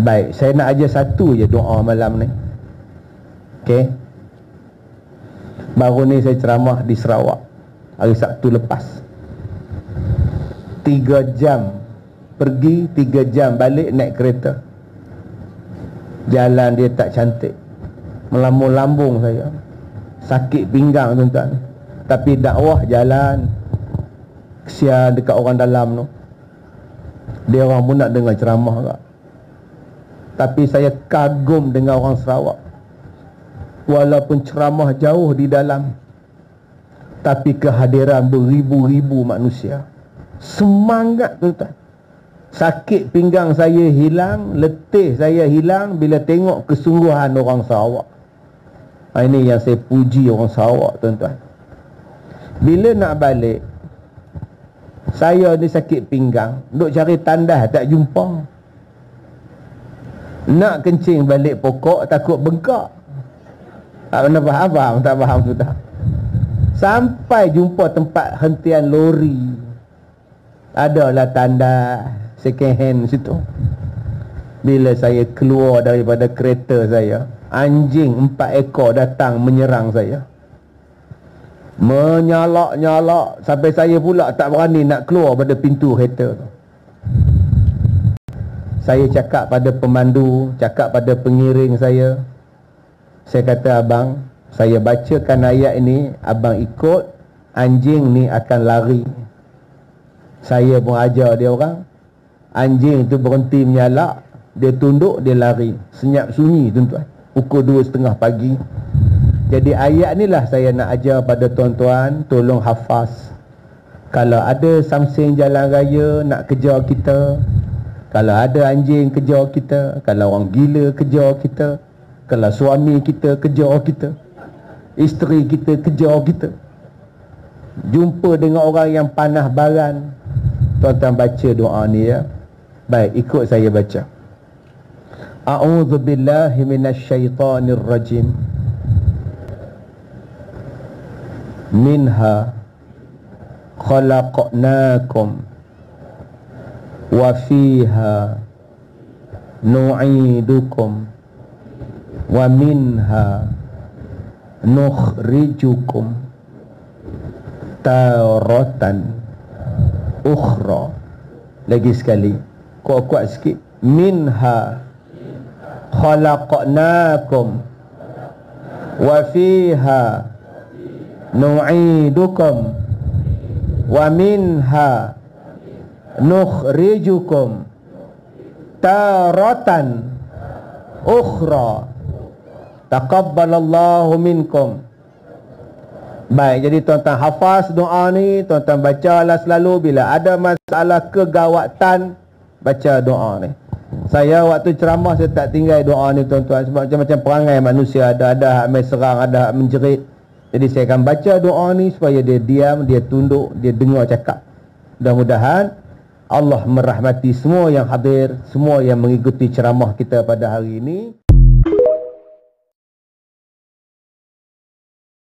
Baik, saya nak ajar satu je doa malam ni. Okey. Baru ni saya ceramah di Sarawak hari Sabtu lepas. 3 jam pergi, 3 jam balik naik kereta. Jalan dia tak cantik, melambung-lambung saya, sakit pinggang tuan-tuan. Tapi dakwah jalan. Kesian dekat orang dalam tu, dia orang pun nak dengar ceramah tak. Tapi saya kagum dengan orang Sarawak. Walaupun ceramah jauh di dalam, tapi kehadiran beribu-ribu manusia. Semangat tuan-tuan. Sakit pinggang saya hilang, letih saya hilang bila tengok kesungguhan orang Sarawak. Ini yang saya puji orang Sarawak tuan-tuan. Bila nak balik, saya ni sakit pinggang, duk cari tandas tak jumpa. Nak kencing balik pokok takut bengkak. Tak pernah faham, tak faham sudah. Sampai jumpa tempat hentian lori, adalah tanda second hand situ. Bila saya keluar daripada kereta saya, anjing 4 ekor datang menyerang saya, menyalak-nyalak sampai saya pula tak berani nak keluar pada pintu kereta tu. Saya cakap pada pemandu, cakap pada pengiring saya kata, abang, saya bacakan ayat ini, abang ikut, anjing ni akan lari. Saya pun ajar dia orang. Anjing tu berhenti menyalak, dia tunduk, dia lari. Senyap sunyi tuan-tuan, pukul 2:30 pagi. Jadi ayat ni lah saya nak ajar pada tuan-tuan, tolong hafaz. Kalau ada samseng jalan raya nak kejar kita, kalau ada anjing kejar kita, kalau orang gila kejar kita, kalau suami kita kejar kita, isteri kita kejar kita, jumpa dengan orang yang panah baran, tuan-tuan baca doa ni ya. Baik, ikut saya baca. A'udzubillahi minasyaitonirrajim. Minha khalaqnakum wa fiha nu'idukum wa minha nukhrijukum taratan ukhra. Lagi sekali, kuat-kuat sikit. Minha khalaqnakum wa fiha nu'idukum wa minha nukhrijukum taratan ukhra. Taqabbalallahu minkum. Baik, jadi tuan-tuan hafaz doa ni, tuan-tuan bacalah selalu. Bila ada masalah kegawatan, baca doa ni. Saya waktu ceramah saya tak tinggal doa ni tuan-tuan, sebab macam-macam perangai manusia, ada hak main serang, ada hak menjerit. Jadi saya akan baca doa ni supaya dia diam, dia tunduk, dia dengar cakap. Mudah-mudahan Allah merahmati semua yang hadir, semua yang mengikuti ceramah kita pada hari ini.